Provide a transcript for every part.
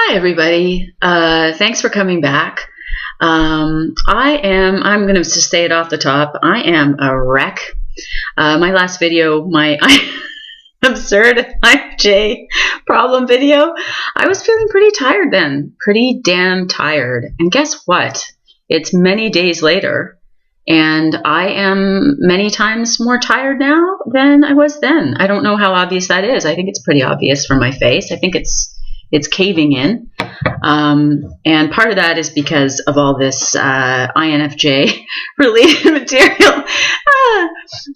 Hi, everybody. Thanks for coming back. I'm going to just say it off the top. I am a wreck. My last video, my absurd IJ problem video, I was feeling pretty tired then. Pretty damn tired. And guess what? It's many days later, and I am many times more tired now than I was then. I don't know how obvious that is. I think it's pretty obvious from my face. I think it's caving in. And part of that is because of all this INFJ related material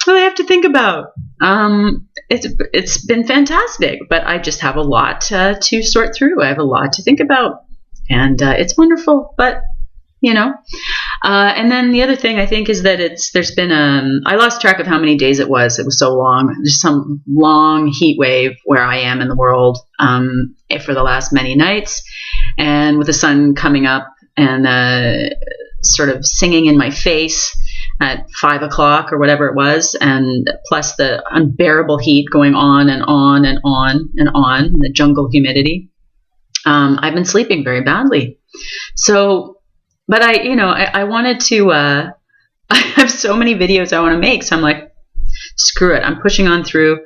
that I have to think about. It's been fantastic, but I just have a lot to sort through. I have a lot to think about, and it's wonderful, but and then the other thing I think is that there's been I lost track of how many days it was. It was so long. There's some long heat wave where I am in the world for the last many nights, and with the sun coming up and sort of singing in my face at 5 o'clock or whatever it was, and plus the unbearable heat going on and on and on and on, the jungle humidity. I've been sleeping very badly. So. But I wanted to, I have so many videos I want to make. So I'm like, screw it. I'm pushing on through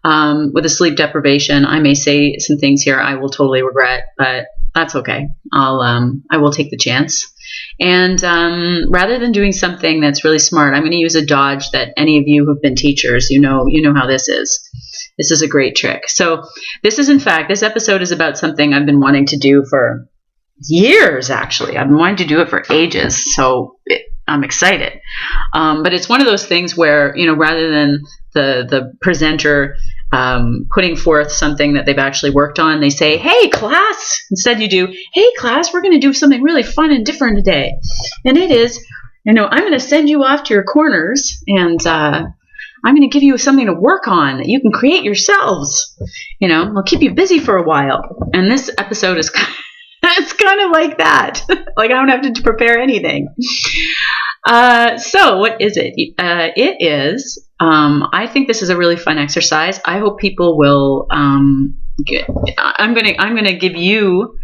with the sleep deprivation. I may say some things here I will totally regret, but that's okay. I will take the chance. And rather than doing something that's really smart, I'm going to use a dodge that any of you who've been teachers, you know how this is. This is a great trick. So this episode is about something I've been wanting to do for years, actually. I've been wanting to do it for ages, so I'm excited. But it's one of those things where, rather than the presenter putting forth something that they've actually worked on, they say, "Hey, class." Instead, you do, "Hey, class, we're going to do something really fun and different today." And it is, I'm going to send you off to your corners, and I'm going to give you something to work on that you can create yourselves. I'll keep you busy for a while. And this episode is it's kind of like that. Like I don't have to prepare anything. So what is it? It is, I think this is a really fun exercise. I hope people will, I'm going to give you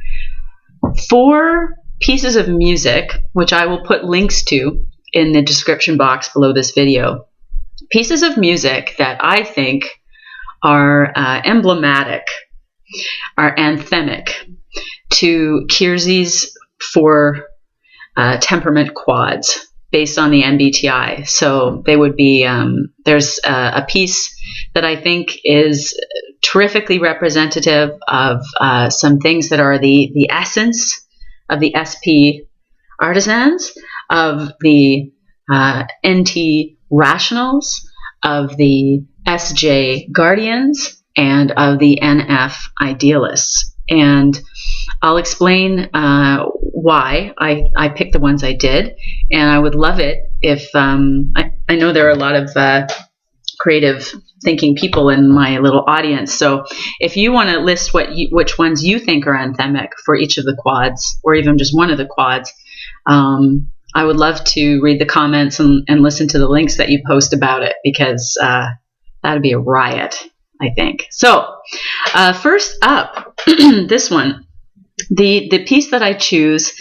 4 pieces of music, which I will put links to in the description box below this video. Pieces of music that I think are emblematic, are anthemic to Keirsey's 4 temperament quads based on the MBTI. So they would be, there's a piece that I think is terrifically representative of some things that are the essence of the SP Artisans, of the NT Rationals, of the SJ Guardians, and of the NF Idealists. And I'll explain why I picked the ones I did, and I would love it if I know there are a lot of creative thinking people in my little audience. So if you want to list which ones you think are anthemic for each of the quads, or even just one of the quads, I would love to read the comments and listen to the links that you post about it, because that'd be a riot, I think. So first up, this one. The piece that I choose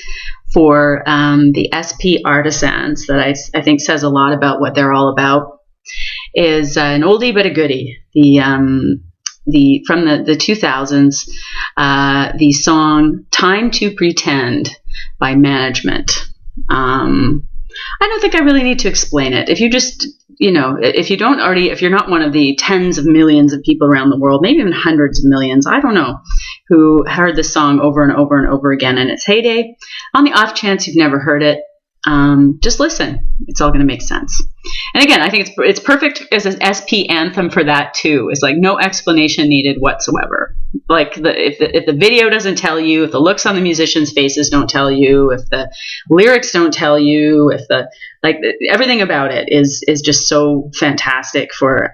for the SP Artisans that I think says a lot about what they're all about is an oldie but a goodie. From the 2000s, the song "Time to Pretend" by Management. I don't think I really need to explain it. If you just, if you're not one of the tens of millions of people around the world, maybe even hundreds of millions, I don't know, who heard this song over and over and over again in its heyday, on the off chance you've never heard it, just listen. It's all going to make sense. And again, I think it's perfect as an SP anthem for that too. It's like no explanation needed whatsoever. Like if the video doesn't tell you, if the looks on the musicians' faces don't tell you, if the lyrics don't tell you, everything about it is just so fantastic for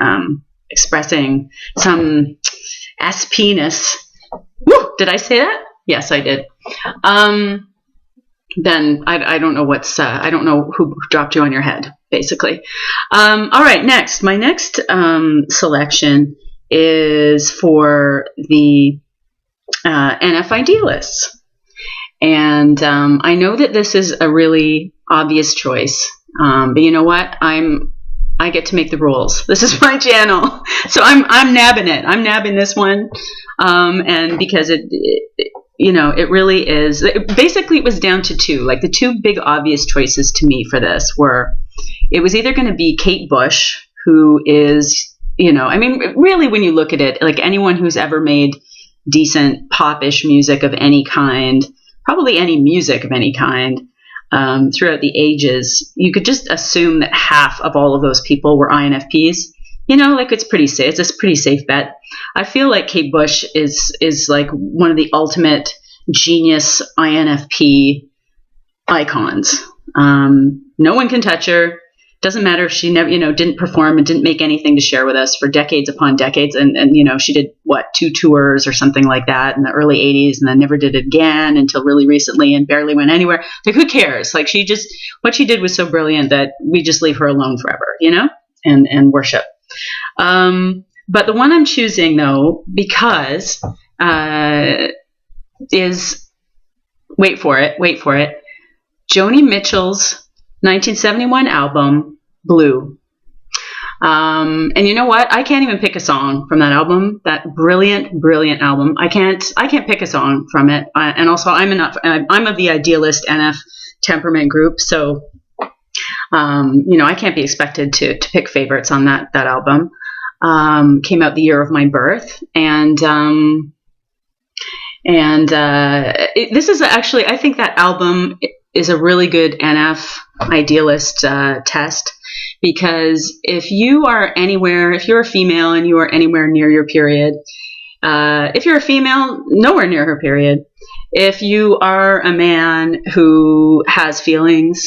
expressing some SP-ness. Woo! Did I say that? Yes, I did. Then I don't know I don't know who dropped you on your head, basically. All right, next. My next selection is for the NF Idealists. And I know that this is a really obvious choice, but you know what? I get to make the rules. This is my channel, so I'm nabbing it. I'm nabbing this one, and because it really is. Basically, it was down to two. Like the two big obvious choices to me for this were, it was either going to be Kate Bush, who is, really when you look at it, like anyone who's ever made decent popish music of any kind, probably any music of any kind, throughout the ages, you could just assume that half of all of those people were INFPs. It's pretty safe. It's a pretty safe bet. I feel like Kate Bush is like one of the ultimate genius INFP icons. No one can touch her. Doesn't matter if she never, didn't perform and didn't make anything to share with us for decades upon decades. And she did 2 tours or something like that in the early 80s, and then never did it again until really recently and barely went anywhere. Like, who cares? Like, what she did was so brilliant that we just leave her alone forever, and worship. But the one I'm choosing though, because, is, wait for it, Joni Mitchell's 1971 album, Blue. And you know what? I can't even pick a song from that album. That brilliant, brilliant album. I can't pick a song from it. And also, I'm of the Idealist NF temperament group, so I can't be expected to pick favorites on that album. Came out the year of my birth, and this is actually, I think that album is a really good NF Idealist test, because if you're a female and you are anywhere near your period, if you're a female, nowhere near her period, if you are a man who has feelings,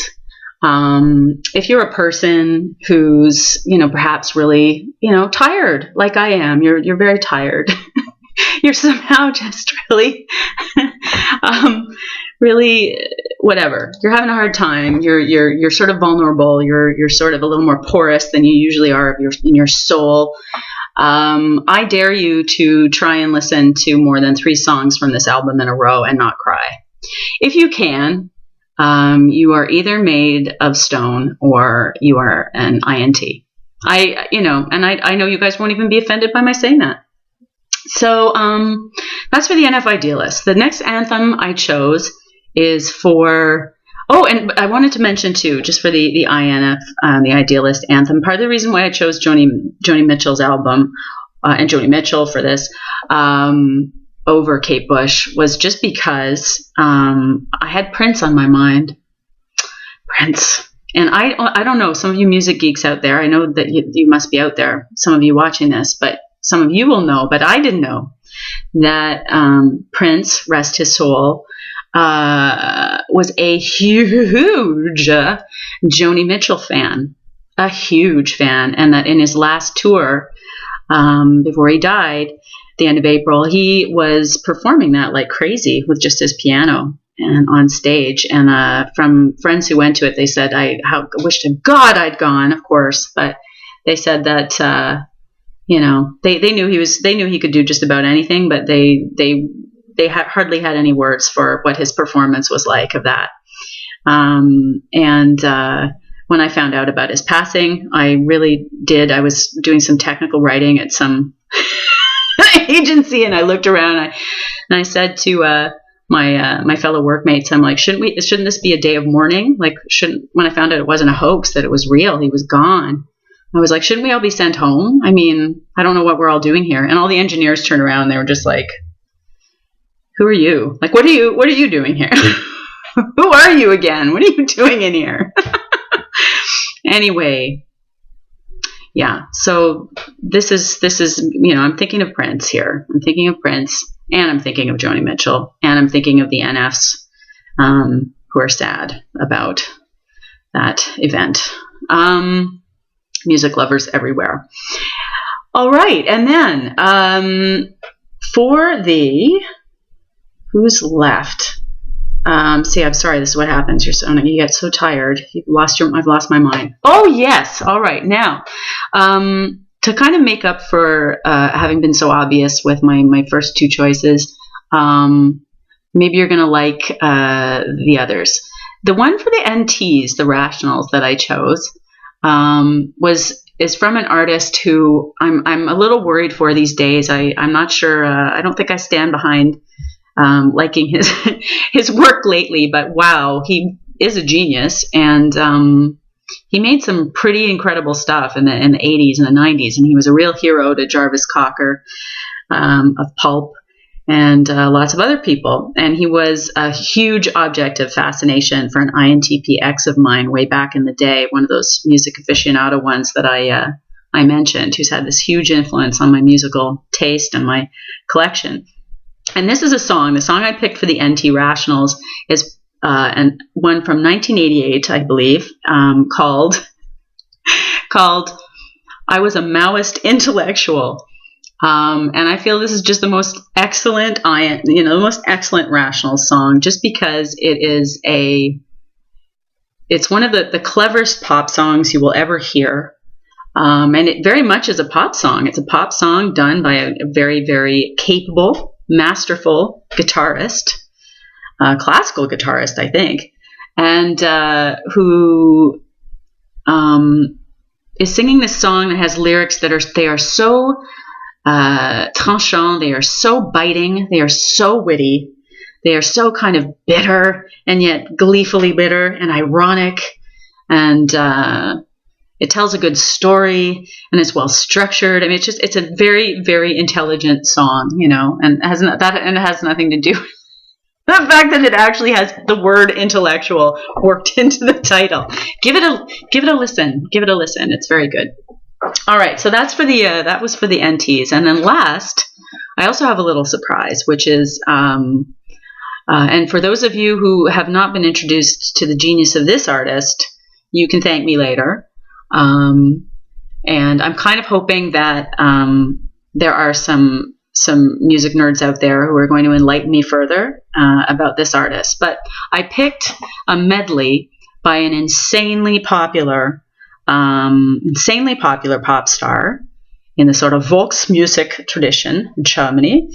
if you're a person who's, perhaps really, tired, like I am, you're very tired. You're somehow just really, really, whatever. You're having a hard time. You're sort of vulnerable. You're sort of a little more porous than you usually are in your soul. I dare you to try and listen to more than 3 songs from this album in a row and not cry. If you can, you are either made of stone or you are an INT. I know you guys won't even be offended by my saying that. So that's for the NF Idealists. The next anthem I chose is for, and I wanted to mention too, just for the INF, the Idealist anthem, part of the reason why I chose Joni Mitchell's album and Joni Mitchell for this over Kate Bush was just because I had Prince on my mind. Prince. And I don't know, some of you music geeks out there, I know that you must be out there, some of you watching this, but some of you will know, but I didn't know that Prince, rest his soul, was a huge Joni Mitchell fan, a huge fan, and that in his last tour, before he died, at the end of April, he was performing that like crazy with just his piano and on stage. And from friends who went to it, they said, I wish to God I'd gone, of course, but they said that they knew he could do just about anything, but they hardly had any words for what his performance was like of that. When I found out about his passing, I really did. I was doing some technical writing at some agency, and I looked around and I said to my fellow workmates, I'm like, shouldn't this be a day of mourning? Like, when I found out it wasn't a hoax, that it was real, he was gone, I was like, shouldn't we all be sent home? I mean, I don't know what we're all doing here. And all the engineers turned around and they were just like, who are you? Like, what are you doing here? Who are you again? What are you doing in here? Anyway, yeah. So this is, I'm thinking of Prince here. I'm thinking of Prince, and I'm thinking of Joni Mitchell, and I'm thinking of the NFs, who are sad about that event. Music lovers everywhere. All right. And then, for who's left? I'm sorry, this is what happens. You get so tired. I've lost my mind. Oh yes. All right. Now, to kind of make up for, having been so obvious with my first 2 choices, Maybe you're going to like the others. The one for the NTs, the Rationals, that I chose is from an artist who I'm a little worried for these days. I'm not sure. I don't think I stand behind liking his work lately. But wow, he is a genius, and he made some pretty incredible stuff in the 80s and the 90s, and he was a real hero to Jarvis Cocker of Pulp and lots of other people. And he was a huge object of fascination for an INTP ex of mine way back in the day, one of those music aficionado ones that I mentioned, who's had this huge influence on my musical taste and my collection. And this is the song I picked for the NT Rationals is and one from 1988, I believe, called I Was a Maoist Intellectual. And I feel this is just the most excellent, the most excellent Rationals song, just because it's one of the cleverest pop songs you will ever hear. And it very much is a pop song. It's a pop song done by a very, very capable, masterful guitarist, classical guitarist, I think, and who is singing this song that has lyrics that are so tranchant, they are so biting, they are so witty, they are so kind of bitter and yet gleefully bitter and ironic, and it tells a good story and it's well structured. I mean, it's a very, very intelligent song, and it has nothing to do with the fact that it actually has the word intellectual worked into the title. Give it a listen. Give it a listen. It's very good. All right, so that was for the NTs, and then last, I also have a little surprise, which is, and for those of you who have not been introduced to the genius of this artist, you can thank me later. And I'm kind of hoping that there are some music nerds out there who are going to enlighten me further about this artist. But I picked a medley by an insanely popular pop star in the sort of Volksmusik tradition in Germany,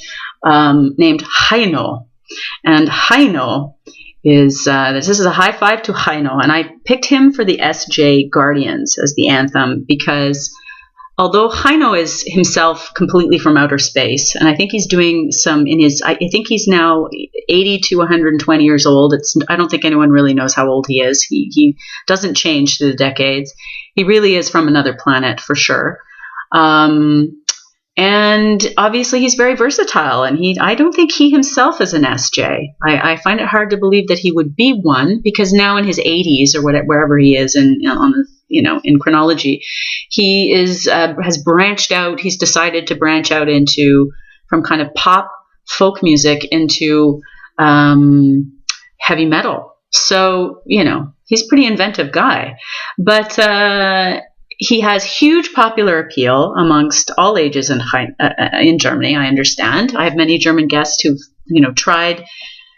named Heino. And Heino is this is a high five to Heino, and I picked him for the SJ Guardians as the anthem because although Heino is himself completely from outer space, and I think he's doing some I think he's now 80 to 120 years old. I don't think anyone really knows how old he is. He doesn't change through the decades. He really is from another planet for sure. And obviously he's very versatile, and I don't think he himself is an SJ. I find it hard to believe that he would be one, because now in his 80s or wherever he is in chronology, he has branched out. He's decided to branch out from kind of pop folk music into heavy metal. So, he's a pretty inventive guy, but he has huge popular appeal amongst all ages in Germany, I understand. I have many German guests who've, tried,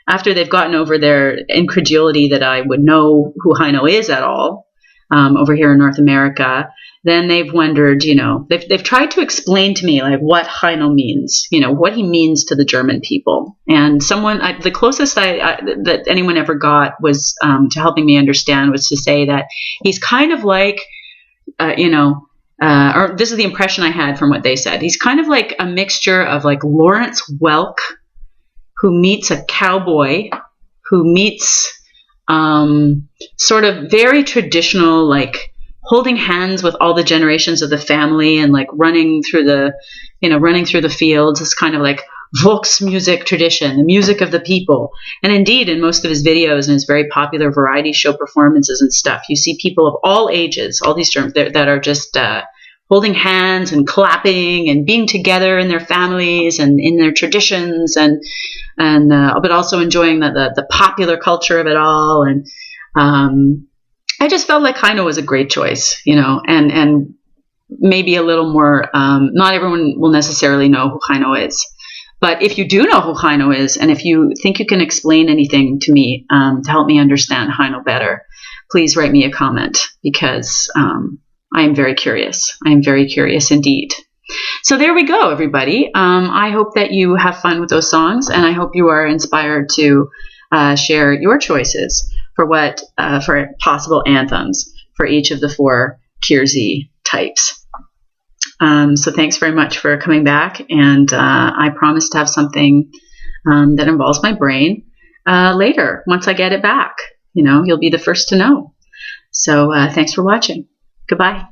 after they've gotten over their incredulity that I would know who Heino is at all, over here in North America. Then they've wondered, they've tried to explain to me like what Heino means, what he means to the German people. And the closest that anyone ever got was to helping me understand was to say that he's kind of like, or this is the impression I had from what they said. He's kind of like a mixture of like Lawrence Welk, who meets a cowboy, who meets sort of very traditional, like holding hands with all the generations of the family and like running through the fields. It's kind of like Volksmusik tradition, the music of the people. And indeed, in most of his videos and his very popular variety show performances and stuff, you see people of all ages, all these terms that are just holding hands and clapping and being together in their families and in their traditions, and but also enjoying the popular culture of it all. And I just felt like Heino was a great choice, and maybe a little more. Not everyone will necessarily know who Heino is. But if you do know who Heino is, and if you think you can explain anything to me to help me understand Heino better, please write me a comment, because I am very curious. I am very curious indeed. So there we go, everybody. I hope that you have fun with those songs, and I hope you are inspired to share your choices for for possible anthems for each of the 4 Keirsey types. So thanks very much for coming back, and I promise to have something that involves my brain later once I get it back. You'll be the first to know. So thanks for watching. Goodbye.